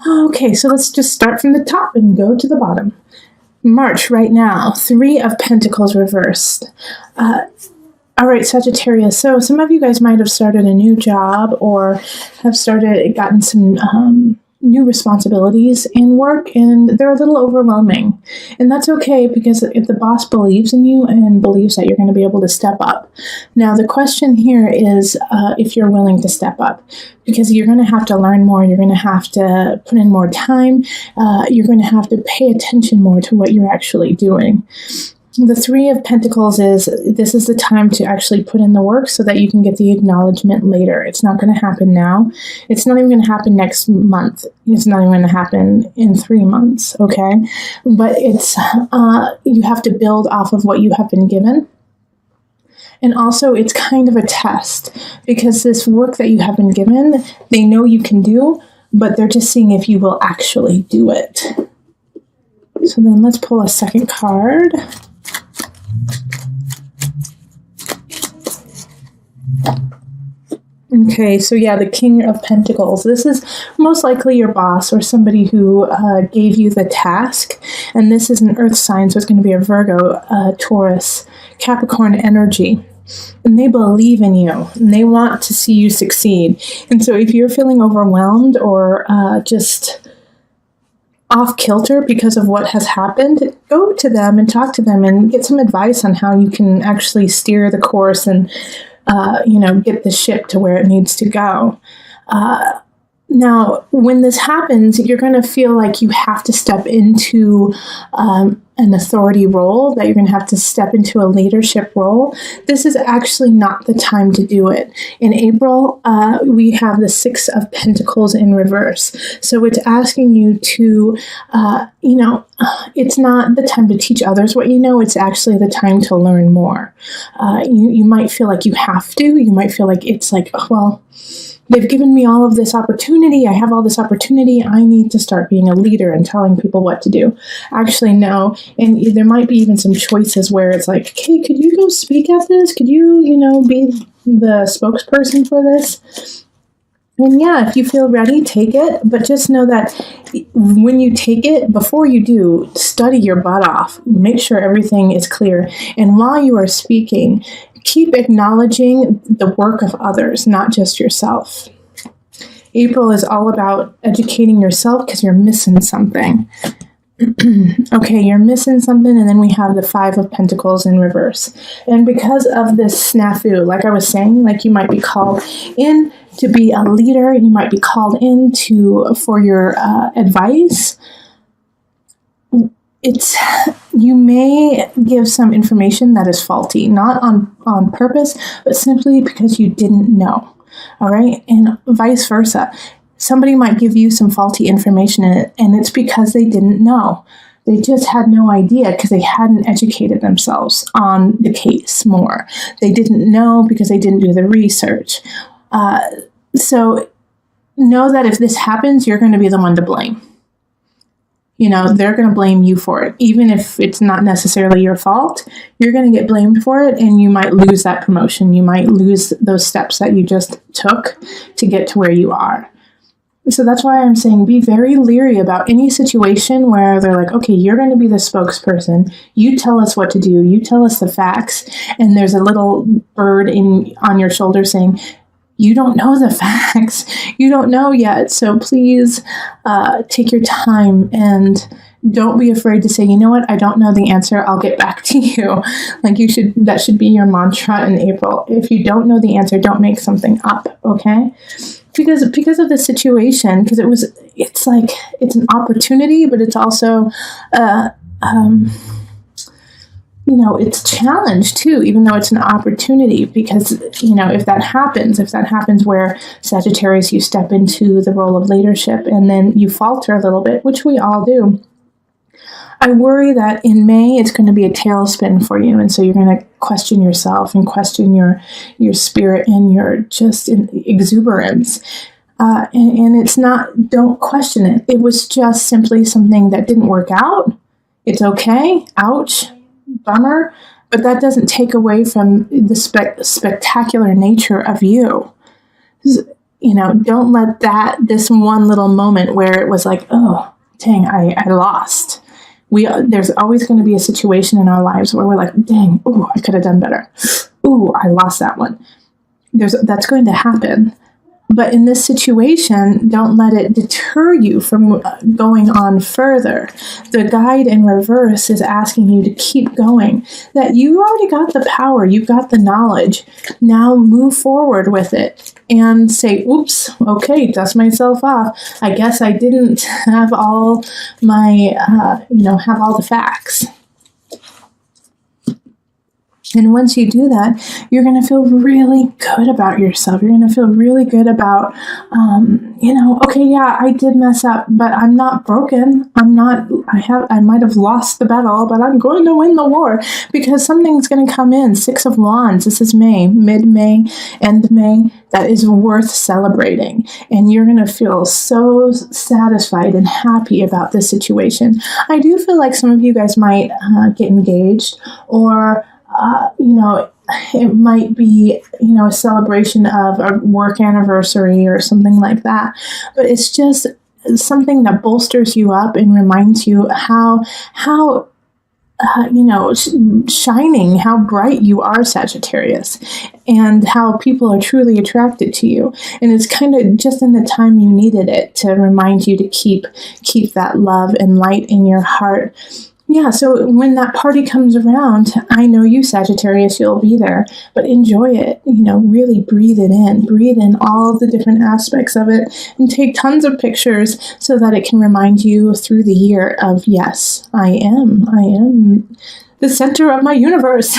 Okay, so let's just start from the top and go to the bottom. March right now, 3 of Pentacles reversed. All right, Sagittarius. So some of you guys might have started a new job or have gotten some new responsibilities in work, and they're a little overwhelming. And that's okay, because if the boss believes in you and believes that you're going to be able to step up. Now, the question here is if you're willing to step up, because you're going to have to learn more. You're going to have to put in more time. You're going to have to pay attention more to what you're actually doing. The 3 of Pentacles this is the time to actually put in the work so that you can get the acknowledgement later. It's not going to happen now. It's not even going to happen next month. It's not even going to happen in 3 months, okay? But it's you have to build off of what you have been given. And also, it's kind of a test, because this work that you have been given, they know you can do, but they're just seeing if you will actually do it. So then let's pull a second card. Okay, so yeah, the King of Pentacles. This is most likely your boss or somebody who gave you the task. And this is an earth sign, so it's going to be a Virgo, Taurus, Capricorn energy. And they believe in you, and they want to see you succeed. And so if you're feeling overwhelmed or just off kilter because of what has happened, go to them and talk to them and get some advice on how you can actually steer the course and get the ship to where it needs to go. Now, when this happens, you're going to feel like you have to step into an authority role, that you're going to have to step into a leadership role. This is actually not the time to do it. In April, we have the 6 of Pentacles in reverse. So it's asking you to, it's not the time to teach others what you know. It's actually the time to learn more. You might feel like you have to. You might feel like it's like, oh, well, they've given me all of this opportunity. I have all this opportunity. I need to start being a leader and telling people what to do. Actually, no. And there might be even some choices where it's like, okay, could you go speak at this? Could you, be the spokesperson for this? And yeah, if you feel ready, take it. But just know that when you take it, before you do, study your butt off. Make sure everything is clear. And while you are speaking, keep acknowledging the work of others, not just yourself. April is all about educating yourself because you're missing something. Okay, you're missing something, and then we have the 5 of Pentacles in reverse. And because of this snafu, like I was saying, like you might be called in to be a leader, you might be called in for your advice. You may give some information that is faulty, not on purpose, but simply because you didn't know. All right, and vice versa. Somebody might give you some faulty information and it's because they didn't know. They just had no idea because they hadn't educated themselves on the case more. They didn't know because they didn't do the research. So know that if this happens, you're going to be the one to blame. They're going to blame you for it. Even if it's not necessarily your fault, you're going to get blamed for it, and you might lose that promotion. You might lose those steps that you just took to get to where you are. So that's why I'm saying be very leery about any situation where they're like, okay, you're going to be the spokesperson. You tell us what to do. You tell us the facts. And there's a little bird on your shoulder saying, you don't know the facts. You don't know yet. So please take your time and don't be afraid to say, you know what? I don't know the answer. I'll get back to you. That should be your mantra in April. If you don't know the answer, don't make something up. Okay? Because of the situation, because it's an opportunity, but it's also, it's challenge too, even though it's an opportunity, because, if that happens where Sagittarius, you step into the role of leadership and then you falter a little bit, which we all do. I worry that in May, it's going to be a tailspin for you. And so you're going to question yourself and question your spirit and your just exuberance. And it's not, don't question it. It was just simply something that didn't work out. It's okay. Ouch. Bummer. But that doesn't take away from the spectacular nature of you. don't let this one little moment where it was like, oh, dang, I lost. There's always going to be a situation in our lives where we're like, dang, ooh, I could have done better. Ooh, I lost that one. That's going to happen. But in this situation, don't let it deter you from going on further. The guide in reverse is asking you to keep going, that you already got the power, you've got the knowledge. Now move forward with it and say, oops, okay, dust myself off. I guess I didn't have all my, have all the facts. And once you do that, you're going to feel really good about yourself. You're going to feel really good about, okay, yeah, I did mess up, but I'm not broken. I might have lost the battle, but I'm going to win the war, because something's going to come in. 6 of Wands. This is May, mid-May, end May. That is worth celebrating. And you're going to feel so satisfied and happy about this situation. I do feel like some of you guys might get engaged, or it might be, a celebration of a work anniversary or something like that. But it's just something that bolsters you up and reminds you how shining, how bright you are, Sagittarius, and how people are truly attracted to you. And it's kind of just in the time you needed it to remind you to keep that love and light in your heart. Yeah, so when that party comes around, I know you, Sagittarius, you'll be there, but enjoy it. Really breathe it in. Breathe in all the different aspects of it, and take tons of pictures so that it can remind you through the year of, yes, I am the center of my universe.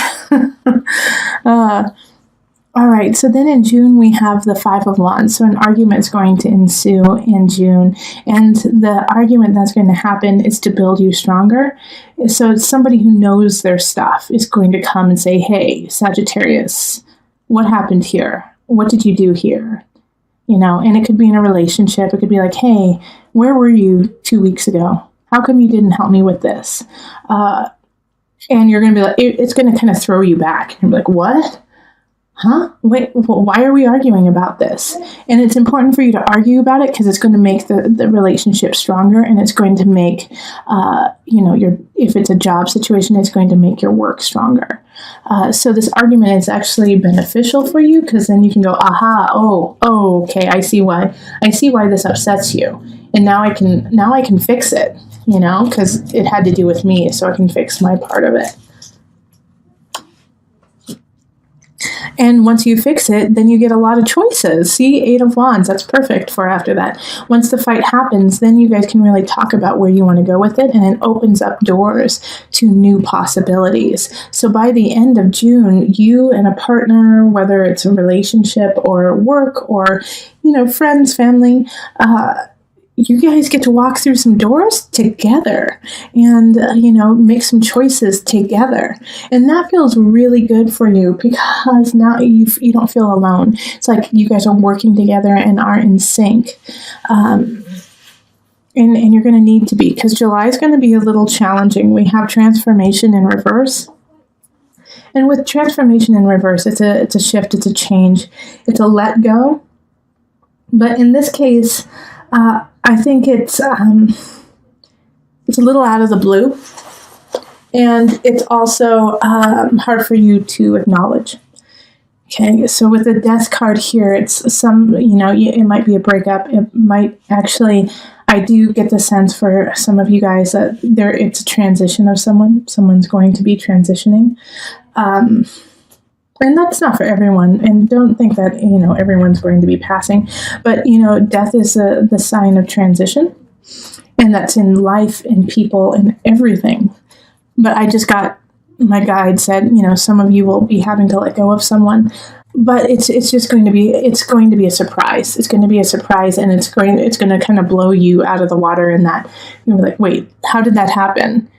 All right, so then in June, we have the 5 of Wands. So an argument is going to ensue in June. And the argument that's going to happen is to build you stronger. So somebody who knows their stuff is going to come and say, hey, Sagittarius, what happened here? What did you do here? And it could be in a relationship. It could be like, hey, where were you 2 weeks ago? How come you didn't help me with this? And you're going to be like, it's going to kind of throw you back. And be like, what? Huh? Wait, why are we arguing about this? And it's important for you to argue about it, because it's going to make the relationship stronger, and it's going to make, if it's a job situation, it's going to make your work stronger. So this argument is actually beneficial for you, because then you can go, aha, oh, okay, I see why this upsets you. And now I can fix it, because it had to do with me, so I can fix my part of it. And once you fix it, then you get a lot of choices. See, 8 of Wands, that's perfect for after that. Once the fight happens, then you guys can really talk about where you want to go with it, and it opens up doors to new possibilities. So by the end of June, you and a partner, whether it's a relationship or work or, friends, family, you guys get to walk through some doors together and, make some choices together. And that feels really good for you, because now you don't feel alone. It's like you guys are working together and are in sync. And you're going to need to be, because July is going to be a little challenging. We have transformation in reverse. And with transformation in reverse, it's a shift, it's a change, it's a let go. But in this case, I think it's a little out of the blue, and it's also hard for you to acknowledge. Okay, so with the Death card here, it's it might be a breakup. It might actually, I do get the sense for some of you guys that it's a transition of someone. Someone's going to be transitioning. And that's not for everyone. And don't think that, everyone's going to be passing. But, death is the sign of transition. And that's in life, in people, in everything. But I just got, my guide said, some of you will be having to let go of someone. But it's going to be a surprise. It's going to be a surprise, and it's going to kind of blow you out of the water in that you're like, wait, how did that happen?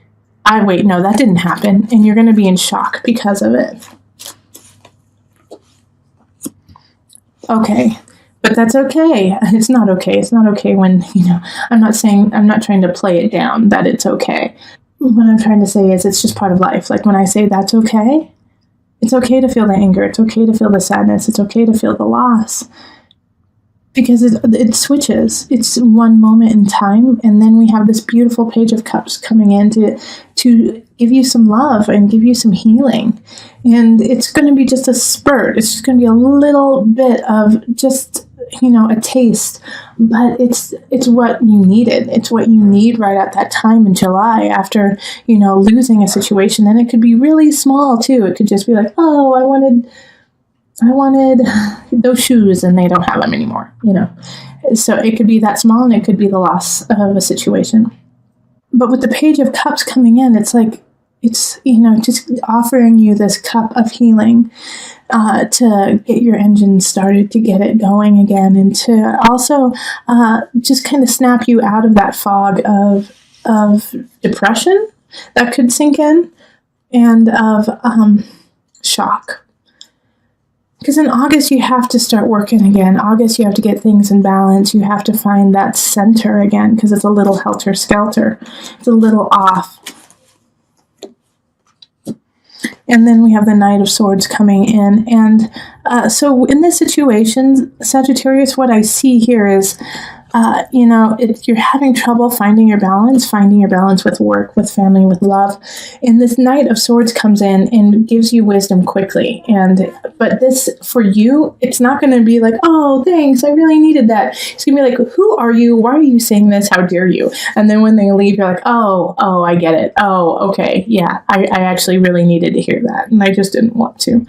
No, that didn't happen. And you're going to be in shock because of it. Okay, but that's okay. It's not okay. It's not okay when, I'm not trying to play it down that it's okay. What I'm trying to say is it's just part of life. Like when I say that's okay, it's okay to feel the anger. It's okay to feel the sadness. It's okay to feel the loss. because it switches. It's one moment in time, and then we have this beautiful Page of Cups coming in to give you some love and give you some healing. And it's going to be just a spurt. It's just going to be a little bit of just, a taste, but it's what you needed. It's what you need right at that time in July after, losing a situation. And it could be really small too. It could just be like, oh, I wanted those shoes and they don't have them anymore, So it could be that small, and it could be the loss of a situation. But with the Page of Cups coming in, it's like, it's, just offering you this cup of healing to get your engine started, to get it going again, and to also just kind of snap you out of that fog of depression that could sink in, and of shock. Because in August, you have to start working again. August, you have to get things in balance. You have to find that center again, because it's a little helter-skelter. It's a little off. And then we have the Knight of Swords coming in. And so in this situation, Sagittarius, what I see here is, if you're having trouble finding your balance with work, with family, with love, and this Knight of Swords comes in and gives you wisdom quickly. But this, for you, it's not going to be like, oh, thanks, I really needed that. It's going to be like, who are you? Why are you saying this? How dare you? And then when they leave, you're like, oh, I get it. Oh, okay, yeah, I actually really needed to hear that, and I just didn't want to.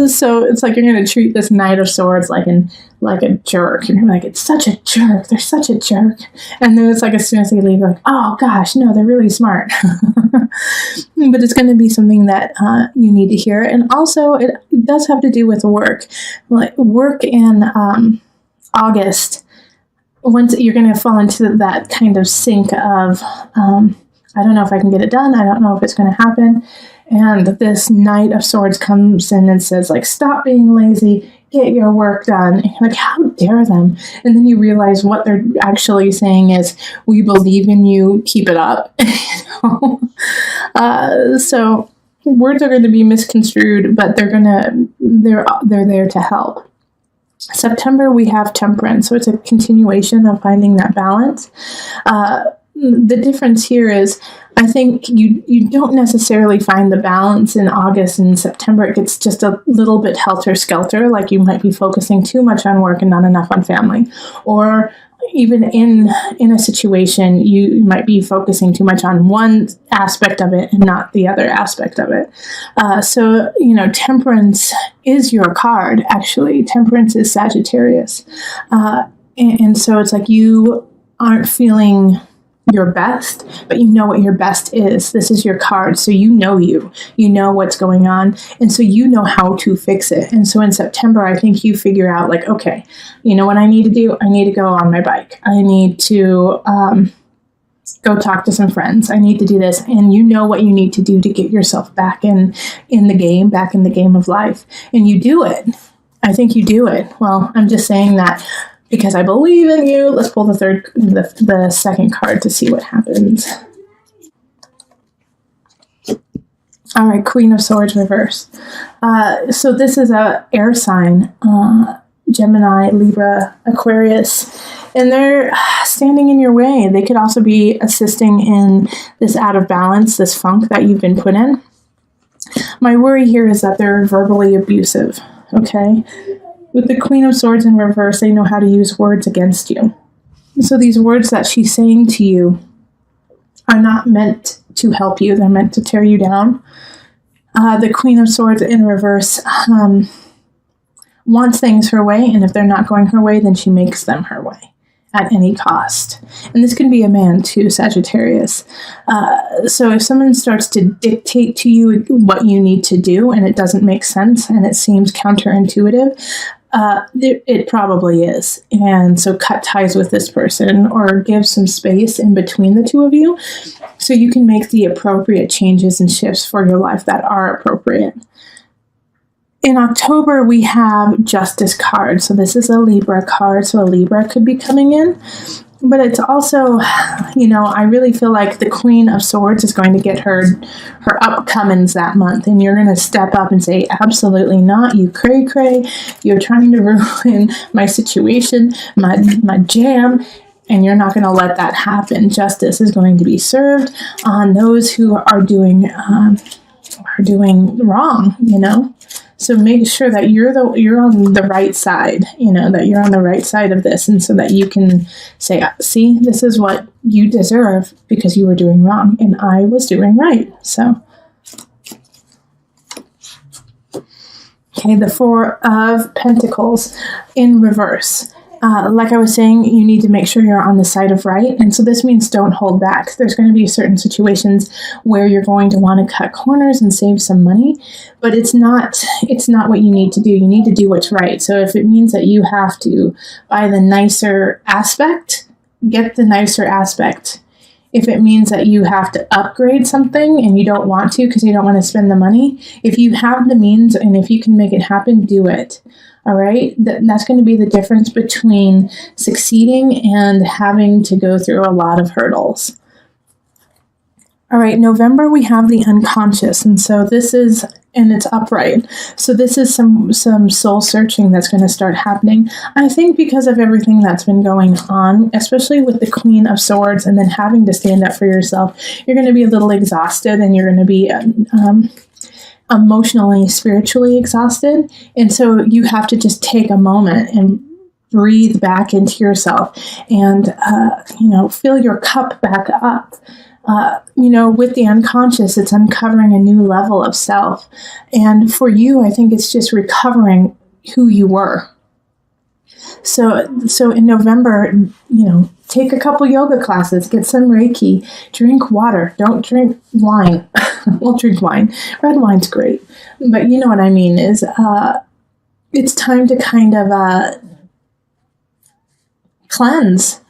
So it's like you're going to treat this Knight of Swords like a jerk, and you're like, it's such a jerk. They're such a jerk. And then it's like, as soon as they leave, like, oh gosh, no, they're really smart. But it's going to be something that you need to hear. And also, it does have to do with work. Like work in August, once you're going to fall into that kind of sink of, I don't know if I can get it done. I don't know if it's going to happen. And this Knight of Swords comes in and says, like, stop being lazy, get your work done. And you're like, how dare them? And then you realize what they're actually saying is, we believe in you, keep it up. So words are going to be misconstrued, but they're there to help. September, we have Temperance, so it's a continuation of finding that balance. The difference here is, I think you don't necessarily find the balance in August and September. It gets just a little bit helter-skelter, like you might be focusing too much on work and not enough on family. Or even in a situation, you might be focusing too much on one aspect of it and not the other aspect of it. So, Temperance is your card, actually. Temperance is Sagittarius. And so it's like you aren't feeling your best, but you know what your best is. This is your card, so you know what's going on, and so you know how to fix it. And so in September, I think you figure out, like, okay, you know what I need to do? I need to go on my bike. I need to go talk to some friends. I need to do this, and you know what you need to do to get yourself back in the game of life, and you do it. I think you do it. Well, I'm just saying that because I believe in you. Let's pull the second card to see what happens. All right, Queen of Swords reverse. So this is a air sign, Gemini, Libra, Aquarius, and they're standing in your way. They could also be assisting in this out of balance, this funk that you've been put in. My worry here is that they're verbally abusive, okay? With the Queen of Swords in reverse, they know how to use words against you. So these words that she's saying to you are not meant to help you. They're meant to tear you down. The Queen of Swords in reverse wants things her way, and if they're not going her way, then she makes them her way at any cost. And this can be a man too, Sagittarius. So if someone starts to dictate to you what you need to do, and it doesn't make sense, and it seems counterintuitive, it probably is. And so cut ties with this person, or give some space in between the two of you so you can make the appropriate changes and shifts for your life that are appropriate. In October, we have Justice card. So this is a Libra card. So a Libra could be coming in. But it's also, I really feel like the Queen of Swords is going to get her upcomings that month, and you're going to step up and say, absolutely not, you cray cray, you're trying to ruin my situation, my jam, and you're not going to let that happen. Justice is going to be served on those who are doing wrong, So make sure that you're on the right side, that you're on the right side of this, and so that you can say, see, this is what you deserve because you were doing wrong and I was doing right. So, okay, the Four of Pentacles in reverse. Like I was saying, you need to make sure you're on the side of right. And so this means don't hold back. There's going to be certain situations where you're going to want to cut corners and save some money, but it's not what you need to do. You need to do what's right. So if it means that you have to buy the nicer aspect, get the nicer aspect. If it means that you have to upgrade something and you don't want to because you don't want to spend the money, if you have the means and if you can make it happen, do it. All right, that's going to be the difference between succeeding and having to go through a lot of hurdles. All right, November, we have the unconscious. And so and it's upright. So this is some soul searching that's going to start happening. I think because of everything that's been going on, especially with the Queen of Swords and then having to stand up for yourself, you're going to be a little exhausted and you're going to be emotionally, spiritually exhausted. And so you have to just take a moment and breathe back into yourself and, fill your cup back up. With the unconscious, it's uncovering a new level of self. And for you, I think it's just recovering who you were. So in November, take a couple yoga classes, get some Reiki, drink water, don't drink wine. Well, drink wine. Red wine's great. But you know what I mean is it's time to kind of cleanse.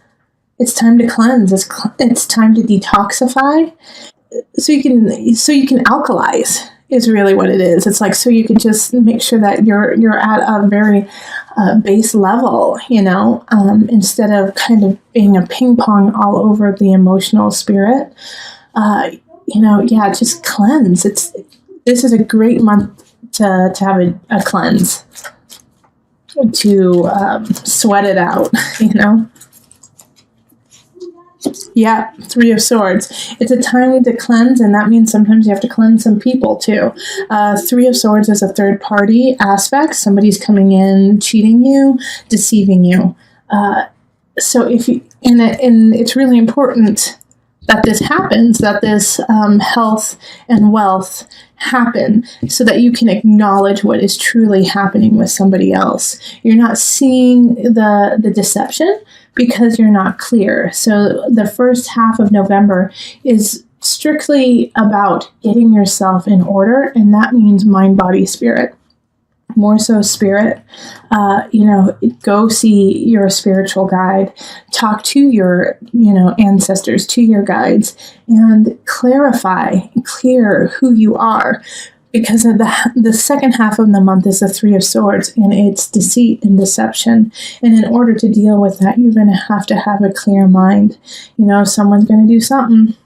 It's time to cleanse. It's time to detoxify. So you can alkalize is really what it is. It's like so you can just make sure that you're at a very base level, instead of kind of being a ping pong all over the emotional spirit. Just cleanse. This is a great month to have a cleanse, to sweat it out, Yeah, Three of Swords. It's a time to cleanse, and that means sometimes you have to cleanse some people too. Three of Swords is a third party aspect. Somebody's coming in, cheating you, deceiving you. So if you, and it's really important that this happens, that this health and wealth happen so that you can acknowledge what is truly happening with somebody else. You're not seeing the deception because you're not clear. So the first half of November is strictly about getting yourself in order, and that means mind, body, spirit. More so spirit. Go see your spiritual guide, talk to your, ancestors, to your guides, and clear who you are. Because of the second half of the month is the Three of Swords, and it's deceit and deception. And in order to deal with that, you're going to have a clear mind. Someone's going to do something,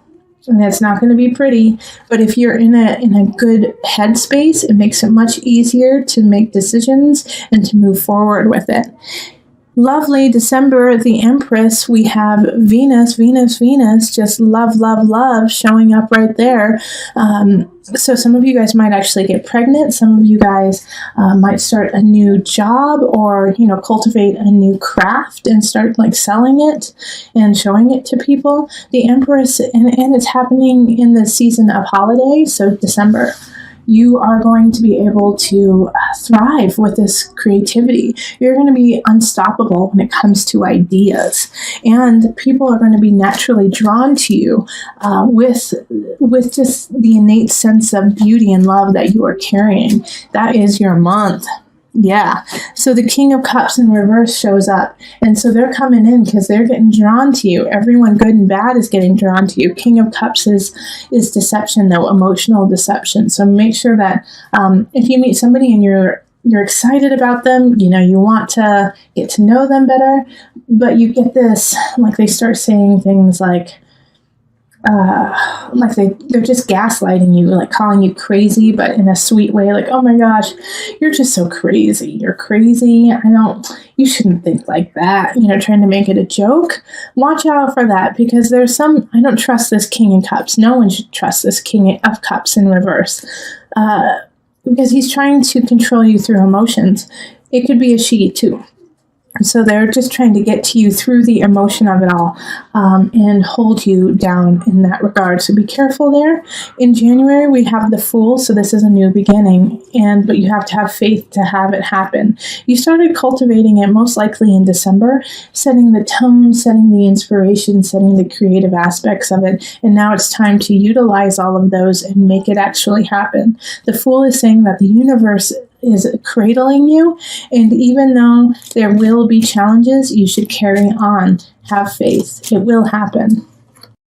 and it's not going to be pretty. But if you're in a good headspace, it makes it much easier to make decisions and to move forward with it. Lovely December, the Empress, we have Venus, just love, showing up right there. So some of you guys might actually get pregnant. Some of you guys might start a new job or, cultivate a new craft and start selling it and showing it to people. The Empress, and it's happening in the season of holiday, so December. You are going to be able to thrive with this creativity. You're going to be unstoppable when it comes to ideas, and people are going to be naturally drawn to you with just the innate sense of beauty and love that you are carrying. That is your month. Yeah. So the King of Cups in reverse shows up. And so they're coming in because they're getting drawn to you. Everyone good and bad is getting drawn to you. King of Cups is deception, though, emotional deception. So make sure that if you meet somebody and you're you're excited about them, you want to get to know them better, but you get this, like they start saying things like they're just gaslighting you, like calling you crazy, but in a sweet way, like, oh my gosh, you're just so crazy. You're crazy. You shouldn't think like that, trying to make it a joke. Watch out for that, because I don't trust this King of Cups. No one should trust this King of Cups in reverse, because he's trying to control you through emotions. It could be a she too. So they're just trying to get to you through the emotion of it all, and hold you down in that regard. So be careful there. In January, we have the Fool, so this is a new beginning, but you have to have faith to have it happen. You started cultivating it most likely in December, setting the tone, setting the inspiration, setting the creative aspects of it, and now it's time to utilize all of those and make it actually happen. The Fool is saying that the universe is cradling you, and even though there will be challenges, you should carry on. Have faith. It will happen.